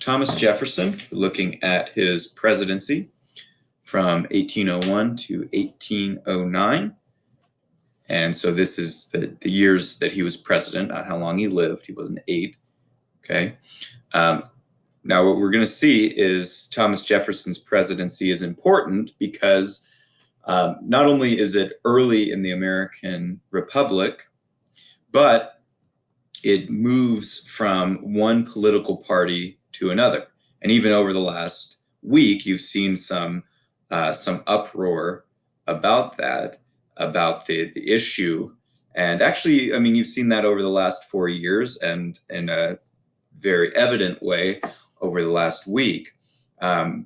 Thomas Jefferson, looking at his presidency from 1801 to 1809. And so this is the years that he was president, not how long he lived. He wasn't 8. Okay. Now, what we're going to see is Thomas Jefferson's presidency is important because not only is it early in the American Republic, but it moves from one political party to another. And even over the last week, you've seen some uproar about that, about the issue. And actually, I mean, you've seen that over the last 4 years and in a very evident way over the last week,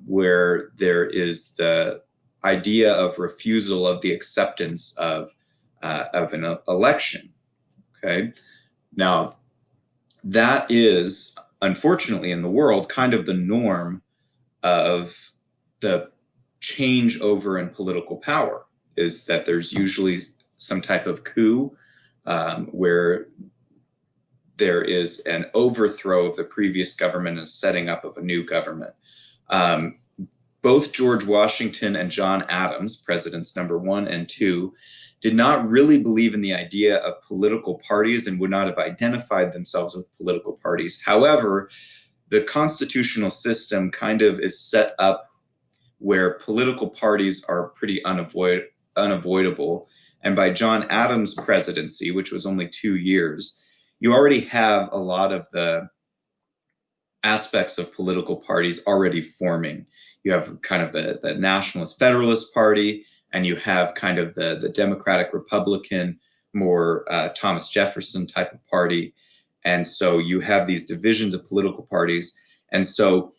where there is the idea of refusal of the acceptance of an election. Okay. Now, that is, unfortunately, in the world, kind of the norm of the changeover in political power, is that there's usually some type of coup where there is an overthrow of the previous government and setting up of a new government. Both George Washington and John Adams, presidents number 1 and 2, did not really believe in the idea of political parties and would not have identified themselves with political parties. However, the constitutional system kind of is set up where political parties are pretty unavoidable. And by John Adams' presidency, which was only 2 years, you already have a lot of the aspects of political parties already forming. You have kind of the Nationalist Federalist Party, and you have kind of the Democratic Republican, more Thomas Jefferson type of party. And so you have these divisions of political parties. And so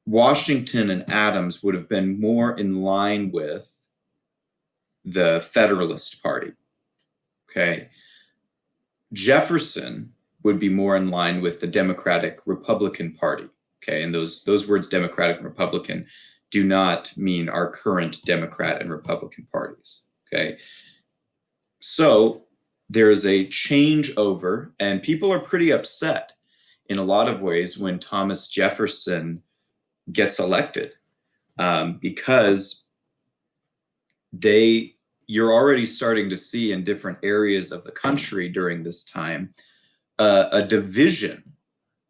Washington and Adams would have been more in line with the Federalist Party. Okay. Jefferson would be more in line with the Democratic Republican Party. Okay. And those words, Democratic and Republican, do not mean our current Democrat and Republican parties. Okay. So there's a changeover, and people are pretty upset in a lot of ways when Thomas Jefferson gets elected, because you're already starting to see in different areas of the country during this time a division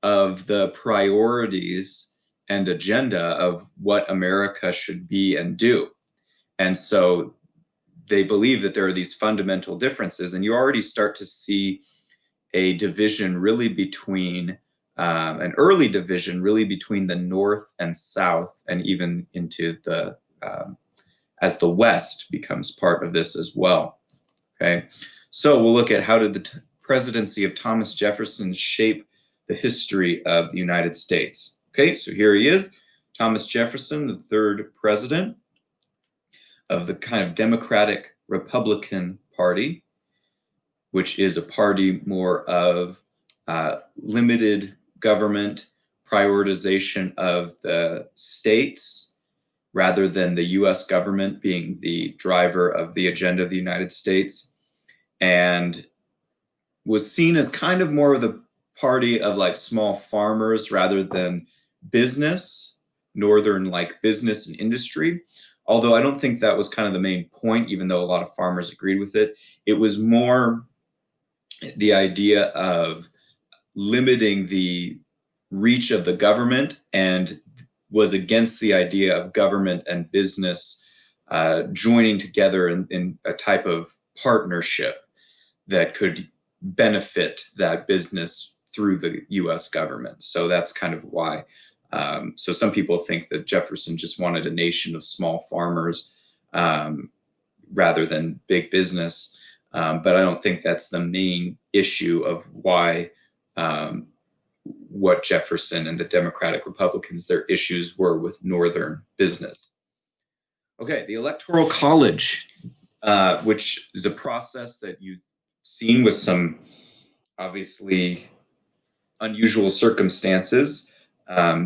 of the priorities and agenda of what America should be and do. And so they believe that there are these fundamental differences, and you already start to see a division really between an early division really between the North and South, and even into the as the West becomes part of this as well. Okay, so we'll look at how did the presidency of Thomas Jefferson shape the history of the United States. Okay, so here he is, Thomas Jefferson, the 3rd president of the kind of Democratic Republican Party, which is a party more of limited government, prioritization of the states, rather than the US government being the driver of the agenda of the United States, and was seen as kind of more of the party of like small farmers rather than business, northern like business and industry. Although I don't think that was kind of the main point, even though a lot of farmers agreed with it. It was more the idea of limiting the reach of the government, and was against the idea of government and business joining together in a type of partnership that could benefit that business through the US government. So that's kind of why. So some people think that Jefferson just wanted a nation of small farmers rather than big business. But I don't think that's the main issue of why what Jefferson and the Democratic Republicans, their issues were with Northern business. Okay, the Electoral College, which is a process that you've seen with some obviously unusual circumstances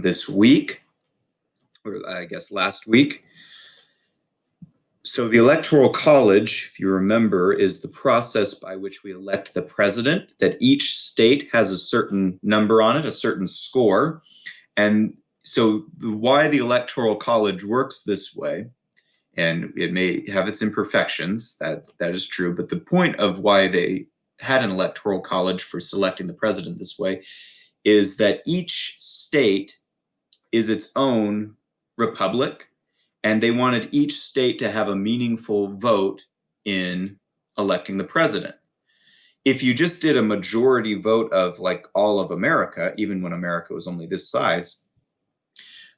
this week, or I guess last week. So the Electoral College, if you remember, is the process by which we elect the president, that each state has a certain number on it, a certain score, And so why the Electoral College works this way, and it may have its imperfections, that is true, but the point of why they had an Electoral College for selecting the president this way is that each state is its own republic, and they wanted each state to have a meaningful vote in electing the president. If you just did a majority vote of like all of America, even when America was only this size,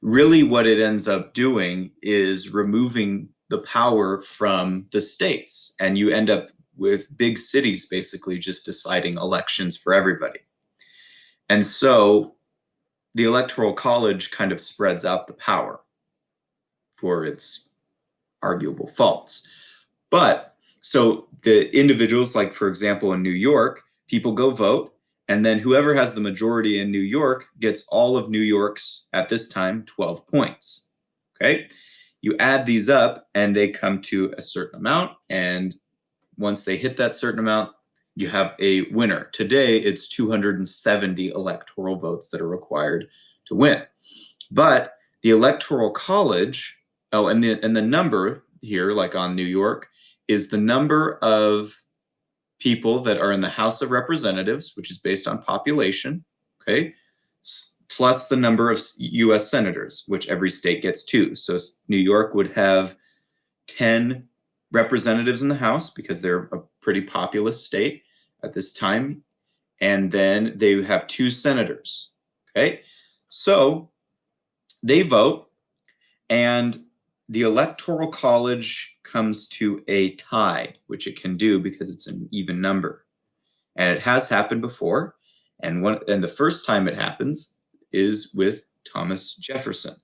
really what it ends up doing is removing the power from the states, and you end up with big cities basically just deciding elections for everybody. And so the Electoral College kind of spreads out the power for its arguable faults. But so the individuals, like for example in New York, people go vote, and then whoever has the majority in New York gets all of New York's, at this time, 12 points. Okay? You add these up and they come to a certain amount, and once they hit that certain amount, you have a winner. Today, it's 270 electoral votes that are required to win. But the Electoral College, oh, and the number here, like on New York, is the number of people that are in the House of Representatives, which is based on population, okay, plus the number of US senators, which every state gets 2. So New York would have 10 representatives in the House because they're a pretty populous state at this time. And then they have 2 senators, okay? So they vote, and the Electoral College comes to a tie, which it can do because it's an even number. And it has happened before. And the first time it happens is with Thomas Jefferson.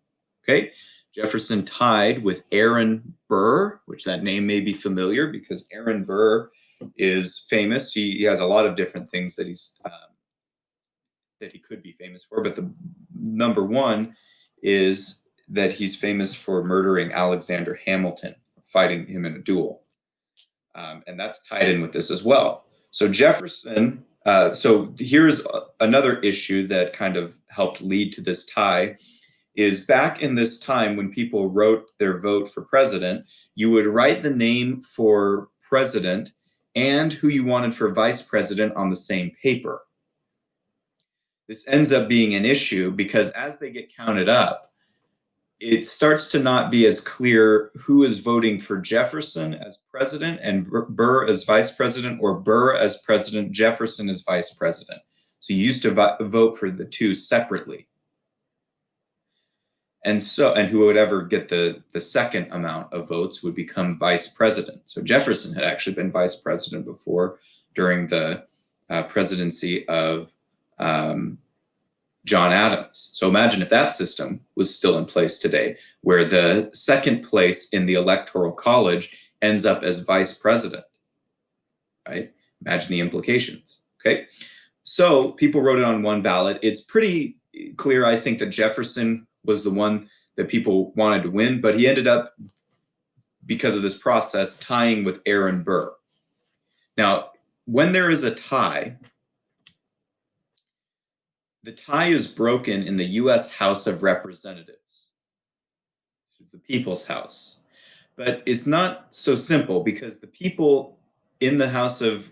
Okay? Jefferson tied with Aaron Burr, which that name may be familiar because Aaron Burr is famous. He has a lot of different things that he could be famous for, but the number one is that he's famous for murdering Alexander Hamilton, fighting him in a duel. And that's tied in with this as well. So Jefferson, so here's another issue that kind of helped lead to this tie, is back in this time when people wrote their vote for president, you would write the name for president and who you wanted for vice president on the same paper. This ends up being an issue because as they get counted up, it starts to not be as clear who is voting for Jefferson as president and Burr as vice president, or Burr as president, Jefferson as vice president. So you used to vote for the 2 separately. And who would ever get the second amount of votes would become vice president. So Jefferson had actually been vice president before during the presidency of John Adams. So imagine if that system was still in place today, where the second place in the Electoral College ends up as vice president, right? Imagine the implications, okay? So people wrote it on one ballot. It's pretty clear, I think, that Jefferson was the one that people wanted to win, but he ended up, because of this process, tying with Aaron Burr. Now, when there is a tie, the tie is broken in the U.S. House of Representatives. It's the people's house. But it's not so simple because the people in the House of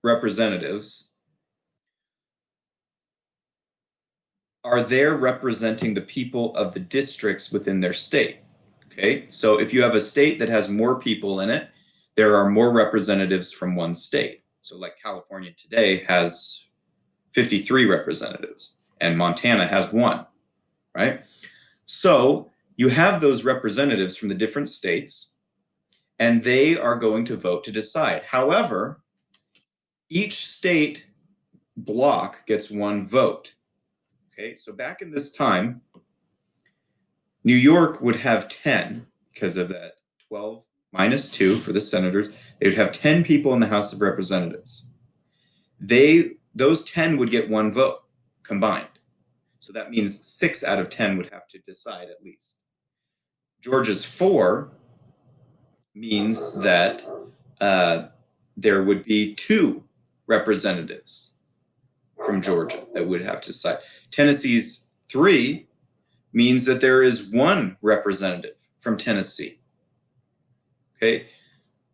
Representatives are there representing the people of the districts within their state. Okay, so if you have a state that has more people in it, there are more representatives from one state. So like California today has 53 representatives and Montana has 1, right? So you have those representatives from the different states and they are going to vote to decide. However, each state block gets 1 vote. Okay, so back in this time, New York would have 10 because of that 12 minus 2 for the senators. They would have 10 people in the House of Representatives. Those 10 would get 1 vote combined. So that means 6 out of 10 would have to decide at least. Georgia's 4 means that there would be 2 representatives from Georgia that would have to decide. Tennessee's 3 means that there is one representative from Tennessee. Okay,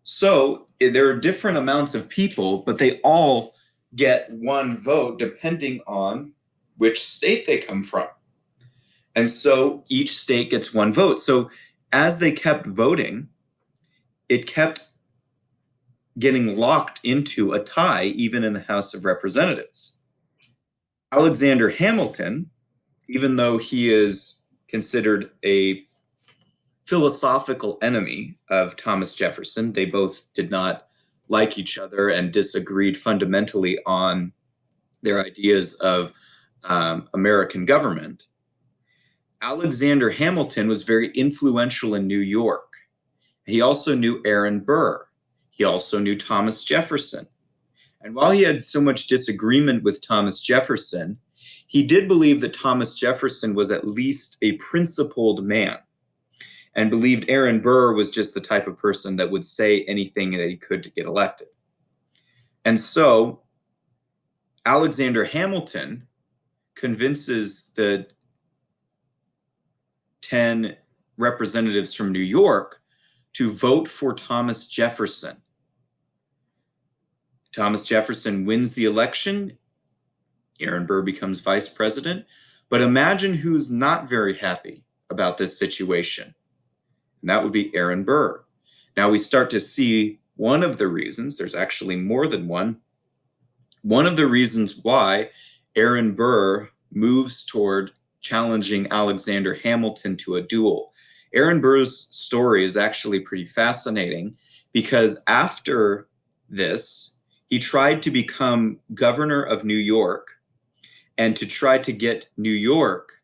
so there are different amounts of people, but they all get one vote depending on which state they come from. And so each state gets one vote. So as they kept voting, it kept getting locked into a tie, even in the House of Representatives. Alexander Hamilton, even though he is considered a philosophical enemy of Thomas Jefferson, they both did not like each other and disagreed fundamentally on their ideas of American government. Alexander Hamilton was very influential in New York. He also knew Aaron Burr. He also knew Thomas Jefferson. And while he had so much disagreement with Thomas Jefferson, he did believe that Thomas Jefferson was at least a principled man and believed Aaron Burr was just the type of person that would say anything that he could to get elected. And so Alexander Hamilton convinces the 10 representatives from New York to vote for Thomas Jefferson. Thomas Jefferson wins the election. Aaron Burr becomes vice president. But imagine who's not very happy about this situation. And that would be Aaron Burr. Now we start to see one of the reasons, there's actually more than one of the reasons why Aaron Burr moves toward challenging Alexander Hamilton to a duel. Aaron Burr's story is actually pretty fascinating because after this, he tried to become governor of New York and to try to get New York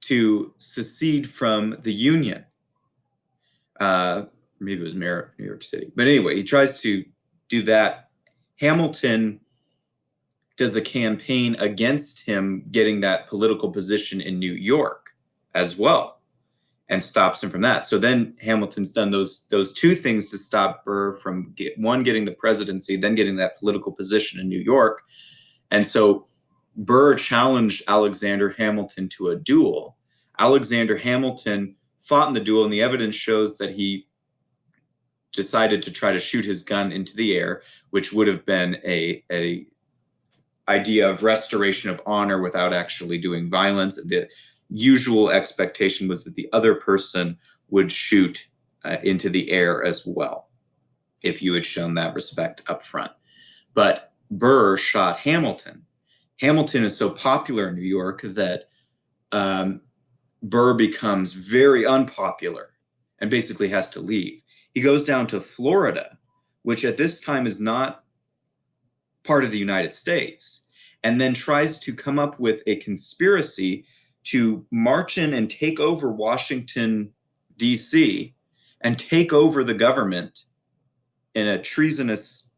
to secede from the Union. Maybe it was mayor of New York City. But anyway, he tries to do that. Hamilton does a campaign against him getting that political position in New York as well and stops him from that. So then Hamilton's done those two things to stop Burr from getting the presidency, then getting that political position in New York. And so Burr challenged Alexander Hamilton to a duel. Alexander Hamilton fought in the duel, and the evidence shows that he decided to try to shoot his gun into the air, which would have been a idea of restoration of honor without actually doing violence. The usual expectation was that the other person would shoot into the air as well, if you had shown that respect up front. But Burr shot Hamilton. Hamilton is so popular in New York that Burr becomes very unpopular and basically has to leave. He goes down to Florida, which at this time is not part of the United States, and then tries to come up with a conspiracy to march in and take over Washington, D.C., and take over the government in a treasonous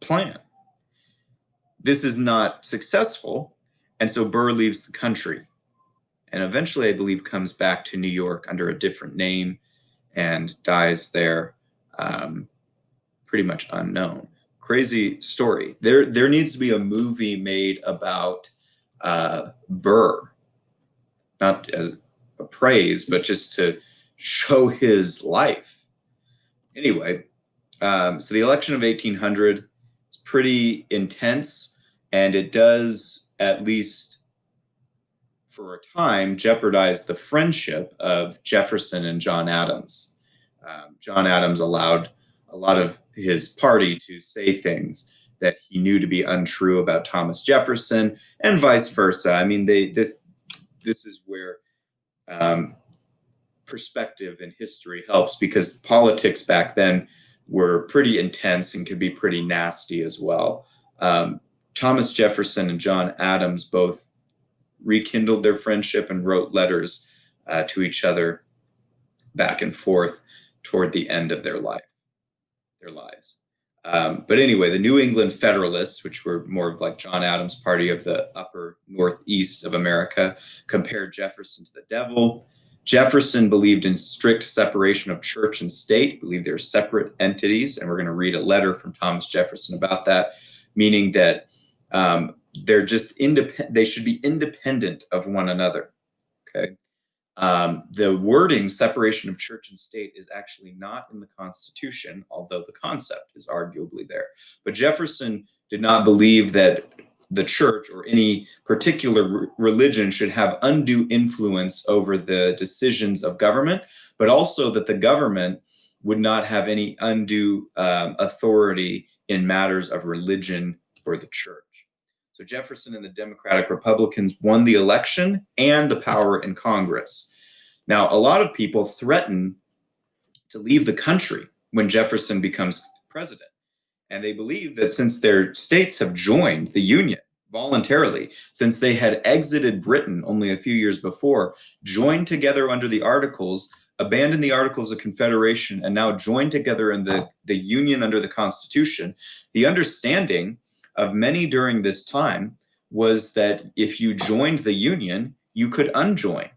plan. This is not successful, and so Burr leaves the country. And eventually, I believe, comes back to New York under a different name and dies there, pretty much unknown. Crazy story. There needs to be a movie made about Burr, not as a praise, but just to show his life. Anyway, so the election of 1800 is pretty intense, and it does, at least for a time, jeopardize the friendship of Jefferson and John Adams. John Adams allowed a lot of his party to say things that he knew to be untrue about Thomas Jefferson, and vice versa. I mean, this is where perspective in history helps, because politics back then were pretty intense and could be pretty nasty as well. Thomas Jefferson and John Adams both rekindled their friendship and wrote letters to each other back and forth toward the end of their lives. But anyway, the New England Federalists, which were more of like John Adams' party of the upper northeast of America, compared Jefferson to the devil. Jefferson believed in strict separation of church and state, believed they're separate entities, and we're going to read a letter from Thomas Jefferson about that, meaning that they're just independent. They should be independent of one another. Okay. The wording separation of church and state is actually not in the Constitution, although the concept is arguably there. But Jefferson did not believe that the church or any particular religion should have undue influence over the decisions of government, but also that the government would not have any undue authority in matters of religion or the church. So Jefferson and the Democratic Republicans won the election and the power in Congress. Now, a lot of people threaten to leave the country when Jefferson becomes president. And they believe that since their states have joined the Union voluntarily, since they had exited Britain only a few years before, joined together under the Articles, abandoned the Articles of Confederation, and now joined together in the Union under the Constitution, the understanding of many during this time was that if you joined the Union, you could unjoin.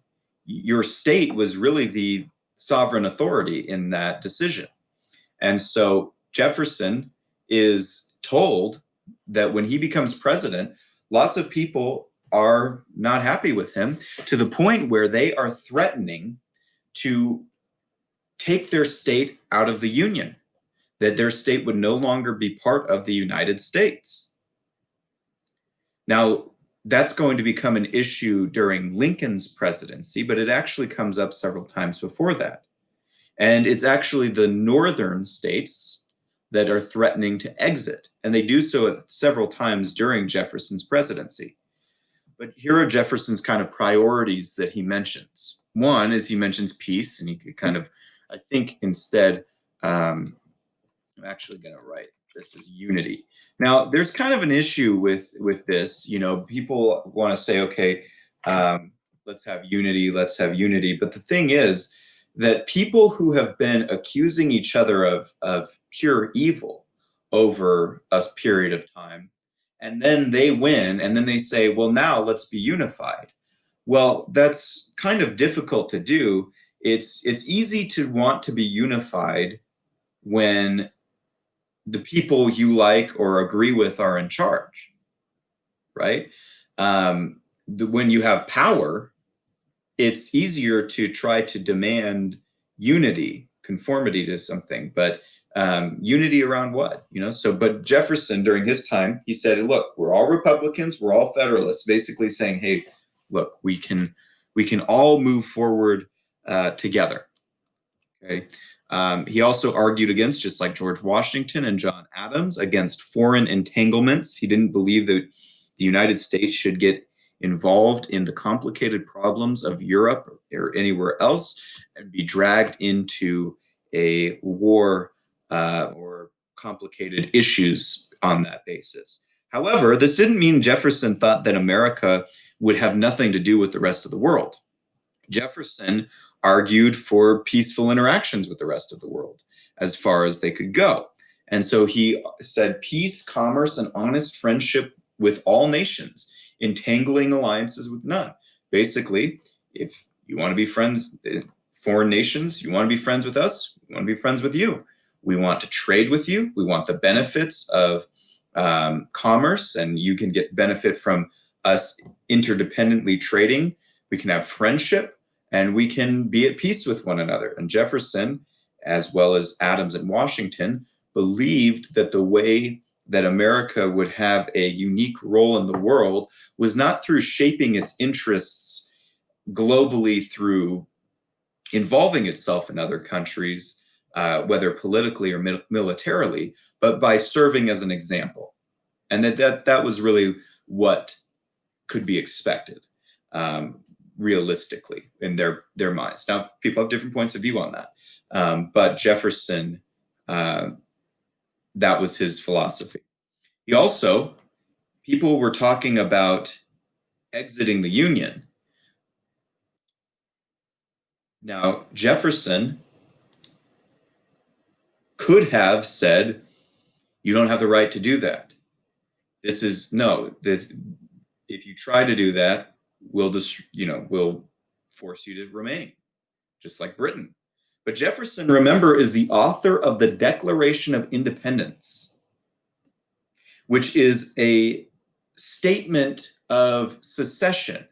Your state was really the sovereign authority in that decision. And so Jefferson is told that when he becomes president, lots of people are not happy with him to the point where they are threatening to take their state out of the Union, that their state would no longer be part of the United States. Now, that's going to become an issue during Lincoln's presidency, but it actually comes up several times before that. And it's actually the northern states that are threatening to exit. And they do so several times during Jefferson's presidency. But here are Jefferson's kind of priorities that he mentions. One is he mentions peace, and he could kind of, I think instead, I'm actually going to write this as unity. Now, there's kind of an issue with this. You know, people want to say, okay, let's have unity, let's have unity. But the thing is, that people who have been accusing each other of pure evil over a period of time, and then they win, and then they say, well, now let's be unified. Well, that's kind of difficult to do. It's easy to want to be unified when the people you like or agree with are in charge, right? When you have power, it's easier to try to demand unity, conformity to something, but unity around what, you know? So, but Jefferson during his time, he said, look, we're all Republicans, we're all Federalists, basically saying, hey, look, we can all move forward together. Okay. He also argued against, just like George Washington and John Adams, against foreign entanglements. He didn't believe that the United States should get involved in the complicated problems of Europe or anywhere else and be dragged into a war or complicated issues on that basis. However, this didn't mean Jefferson thought that America would have nothing to do with the rest of the world. Jefferson argued for peaceful interactions with the rest of the world as far as they could go. And so he said peace, commerce, and honest friendship with all nations, entangling alliances with none. Basically, if you want to be friends, foreign nations, you want to be friends with us, we want to be friends with you. We want to trade with you. We want the benefits of commerce, and you can get benefit from us interdependently trading. We can have friendship, and we can be at peace with one another. And Jefferson, as well as Adams and Washington, believed that the way that America would have a unique role in the world was not through shaping its interests globally through involving itself in other countries, whether politically or militarily, but by serving as an example. And that was really what could be expected realistically in their minds. Now, people have different points of view on that. But Jefferson, that was his philosophy. He also, people were talking about exiting the Union. Now, Jefferson could have said, you don't have the right to do that. If you try to do that, we'll force you to remain, just like Britain. But Jefferson, remember, is the author of the Declaration of Independence, which is a statement of secession,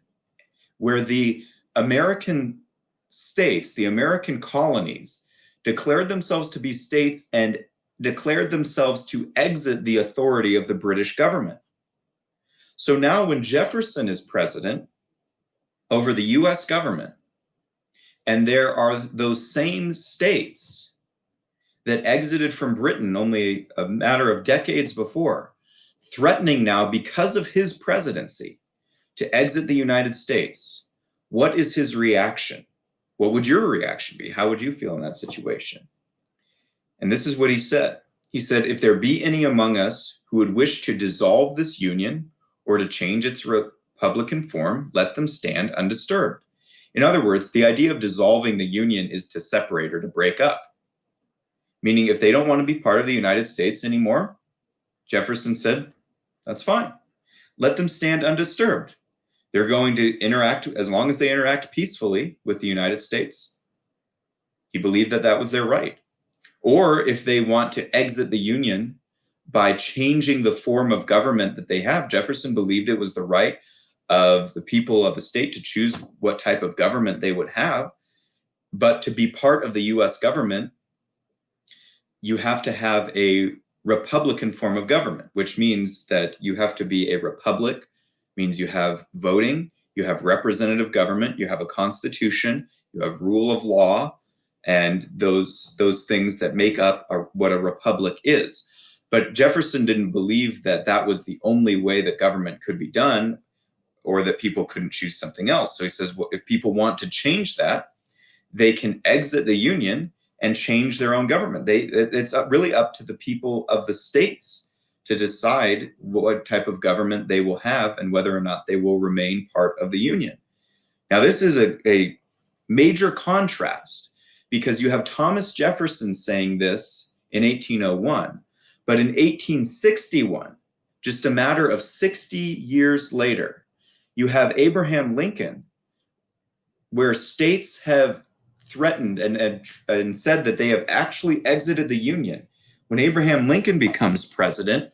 where the American states, the American colonies, declared themselves to be states and declared themselves to exit the authority of the British government. So now, when Jefferson is president over the US government, and there are those same states that exited from Britain only a matter of decades before, threatening now, because of his presidency, to exit the United States, what is his reaction? What would your reaction be? How would you feel in that situation? And this is what he said. He said, if there be any among us who would wish to dissolve this union or to change its republican form, let them stand undisturbed. In other words, the idea of dissolving the union is to separate or to break up. Meaning, if they don't want to be part of the United States anymore, Jefferson said, that's fine. Let them stand undisturbed. They're going to interact, as long as they interact peacefully with the United States. He believed that that was their right. Or if they want to exit the Union by changing the form of government that they have, Jefferson believed it was the right of the people of a state to choose what type of government they would have. But to be part of the US government, you have to have a republican form of government, which means that you have to be a republic, means you have voting, you have representative government, you have a constitution, you have rule of law, and those things that make up what a republic is. But Jefferson didn't believe that that was the only way that government could be done, or that people couldn't choose something else. So he says, well, if people want to change that, they can exit the union and change their own government. It's really up to the people of the states to decide what type of government they will have and whether or not they will remain part of the union. Now, this is a major contrast, because you have Thomas Jefferson saying this in 1801, but in 1861, just a matter of 60 years later, you have Abraham Lincoln, where states have threatened and said that they have actually exited the Union. When Abraham Lincoln becomes president,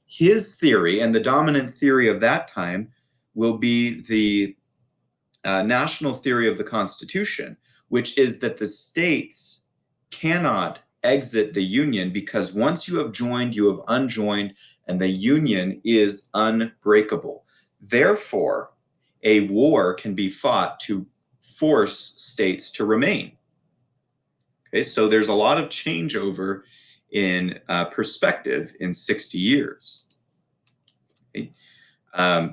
his theory, and the dominant theory of that time, will be the national theory of the Constitution, which is that the states cannot exit the Union, because once you have joined, you have unjoined, and the Union is unbreakable. Therefore, a war can be fought to force states to remain. Okay, so there's a lot of changeover in perspective in 60 years. Okay.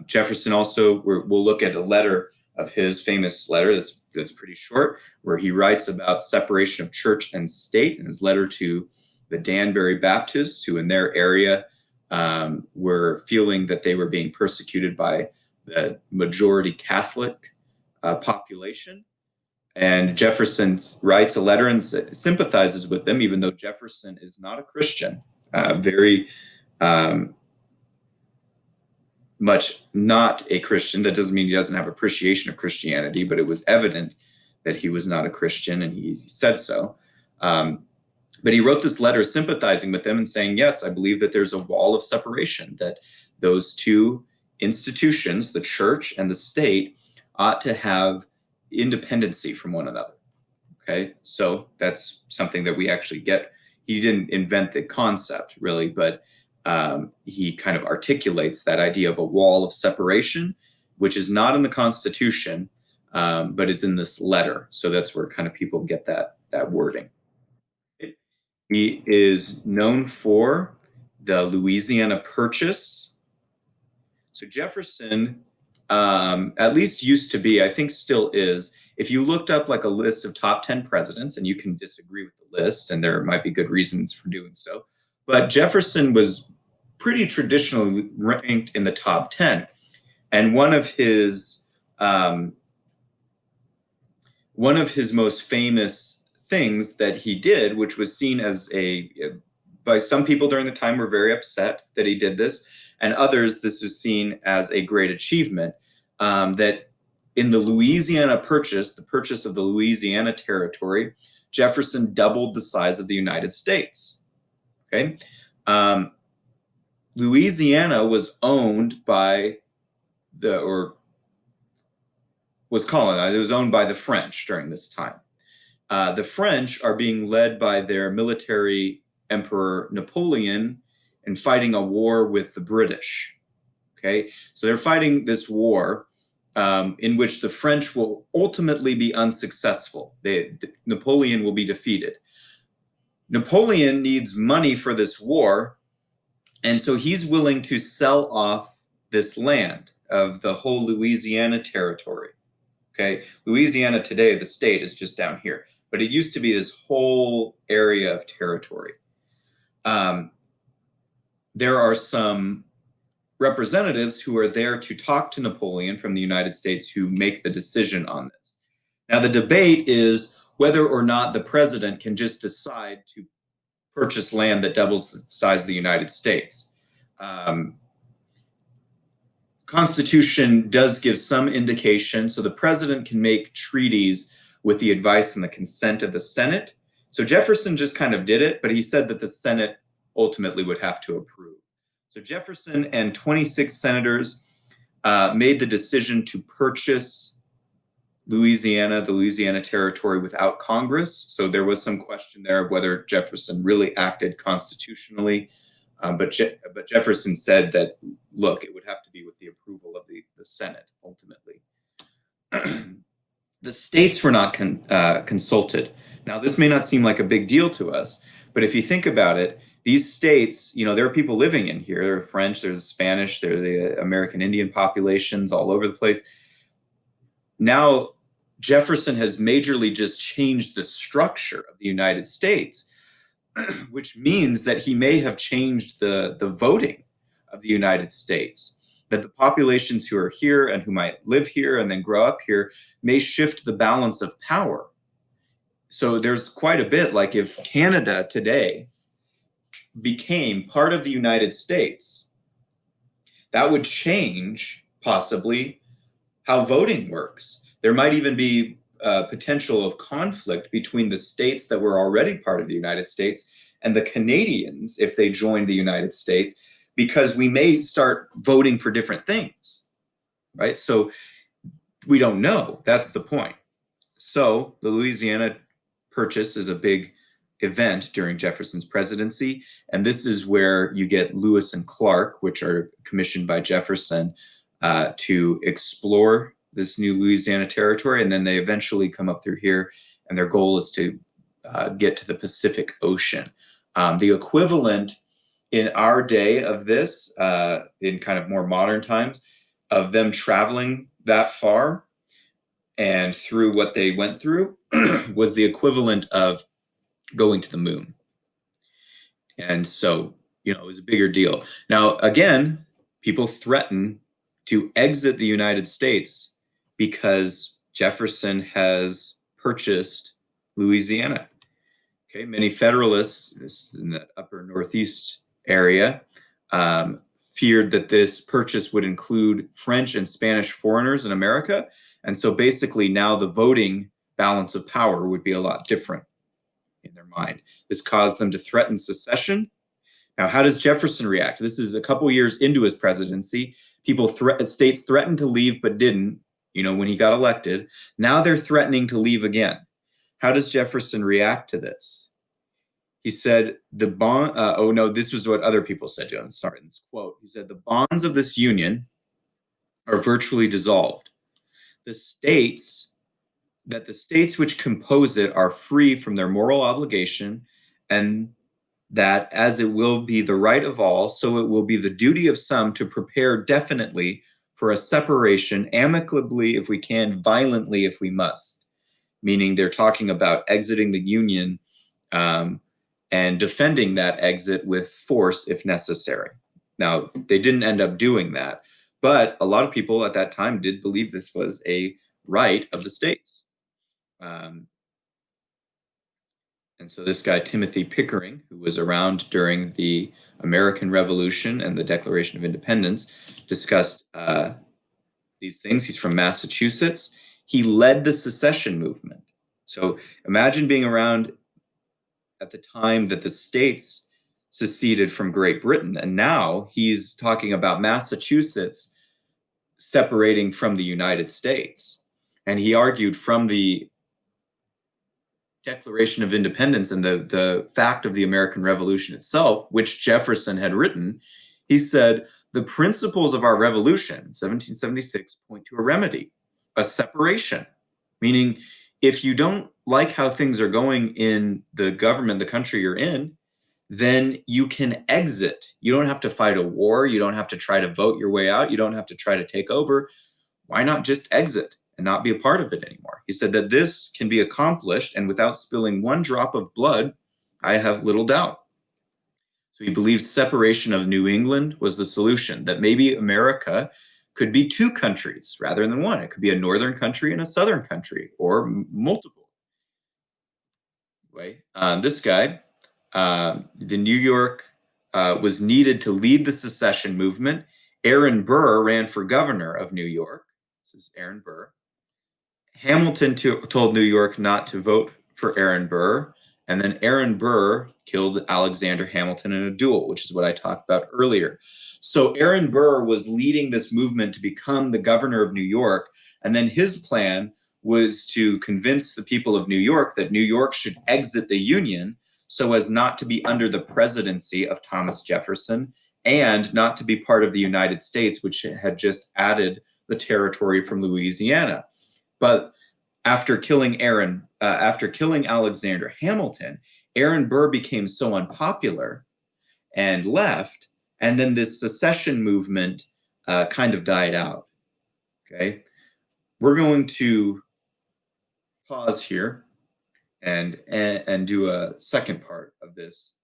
Jefferson also, we'll look at a letter of his, famous letter that's pretty short, where he writes about separation of church and state in his letter to the Danbury Baptists, who in their area were feeling that they were being persecuted by the majority Catholic population. And Jefferson writes a letter and sympathizes with them, even though Jefferson is not a Christian, very much not a Christian. That doesn't mean he doesn't have appreciation of Christianity, but it was evident that he was not a Christian, and he said so. But he wrote this letter sympathizing with them and saying, yes, I believe that there's a wall of separation, that those two institutions, the church and the state, ought to have independency from one another. Okay, so that's something that we actually get. He didn't invent the concept, really, but he kind of articulates that idea of a wall of separation, which is not in the Constitution, but is in this letter. So that's where kind of people get that wording. He is known for the Louisiana Purchase. So Jefferson, at least used to be, I think still is, if you looked up like a list of top 10 presidents, and you can disagree with the list, and there might be good reasons for doing so, but Jefferson was pretty traditionally ranked in the top 10. And one of his most famous things that he did, which was seen as by some people during the time were very upset that he did this, and others, this was seen as a great achievement, that in the Louisiana Purchase, the purchase of the Louisiana Territory, Jefferson doubled the size of the United States. Okay, Louisiana was owned by was colonized. It was owned by the French during this time. The French are being led by their military emperor Napoleon and fighting a war with the British. Okay, so they're fighting this war in which the French will ultimately be unsuccessful. Napoleon will be defeated. Napoleon needs money for this war, and so he's willing to sell off this land of the whole Louisiana territory. Okay, Louisiana today, the state, is just down here, but it used to be this whole area of territory. There are some representatives who are there to talk to Napoleon from the United States who make the decision on this. Now, the debate is whether or not the president can just decide to purchase land that doubles the size of the United States. Constitution does give some indication, so the president can make treaties with the advice and the consent of the Senate. So Jefferson just kind of did it, but he said that the Senate ultimately would have to approve. So Jefferson and 26 senators made the decision to purchase Louisiana, the Louisiana Territory, without Congress. So there was some question there of whether Jefferson really acted constitutionally. But Jefferson said that, look, it would have to be with the approval of the Senate, ultimately. The states were not consulted. Now, this may not seem like a big deal to us, but if you think about it, these states, there are people living in here. There are French, there's Spanish, there are the American Indian populations all over the place. Now, Jefferson has majorly just changed the structure of the United States, which means that he may have changed the voting of the United States, that the populations who are here and who might live here and then grow up here may shift the balance of power. So there's quite a bit, like if Canada today became part of the United States, that would change possibly how voting works. There might even be potential of conflict between the states that were already part of the United States and the Canadians if they joined the United States, because we may start voting for different things, right? So we don't know. That's the point. So the Louisiana Purchase is a big event during Jefferson's presidency, and this is where you get Lewis and Clark, which are commissioned by Jefferson to explore this new Louisiana territory, and then they eventually come up through here, and their goal is to get to the Pacific Ocean. The equivalent in our day of this, in kind of more modern times, of them traveling that far and through what they went through was the equivalent of going to the moon. And so, it was a bigger deal. Now, again, people threaten to exit the United States because Jefferson has purchased Louisiana. Okay, many Federalists, this is in the upper Northeast area, feared that this purchase would include French and Spanish foreigners in America. And so basically now the voting balance of power would be a lot different in their mind. This caused them to threaten secession. Now, how does Jefferson react? This is a couple years into his presidency. States threatened to leave but didn't, when he got elected. Now they're threatening to leave again. How does Jefferson react to this? He said, this was what other people said to him. Sorry, in this quote. He said, the bonds of this union are virtually dissolved. The states which compose it are free from their moral obligation, and that as it will be the right of all, so it will be the duty of some to prepare definitely for a separation, amicably if we can, violently if we must. Meaning they're talking about exiting the Union and defending that exit with force if necessary. Now, they didn't end up doing that, but a lot of people at that time did believe this was a right of the states. And so this guy, Timothy Pickering, who was around during the American Revolution and the Declaration of Independence, discussed these things. He's from Massachusetts. He led the Secession Movement. So imagine being around at the time that the states seceded from Great Britain, and now he's talking about Massachusetts separating from the United States. And he argued from the Declaration of Independence and the fact of the American Revolution itself, which Jefferson had written, he said, the principles of our revolution, 1776, point to a remedy, a separation, meaning if you don't like how things are going in the government, the country you're in, then you can exit. You don't have to fight a war. You don't have to try to vote your way out. You don't have to try to take over. Why not just exit and not be a part of it anymore? He said that this can be accomplished, and without spilling one drop of blood, I have little doubt. So he believes separation of New England was the solution, that maybe America could be two countries rather than one. It could be a northern country and a southern country, or multiple. Way. This guy, the New York was needed to lead the secession movement. Aaron Burr ran for governor of New York. This is Aaron Burr. Hamilton told New York not to vote for Aaron Burr, and then Aaron Burr killed Alexander Hamilton in a duel, which is what I talked about earlier. So Aaron Burr was leading this movement to become the governor of New York, and then his plan was to convince the people of New York that New York should exit the Union so as not to be under the presidency of Thomas Jefferson and not to be part of the United States, which had just added the territory from Louisiana. But after killing Alexander Hamilton, Aaron Burr became so unpopular and left, and then this secession movement kind of died out. Okay, we're going to pause here and do a second part of this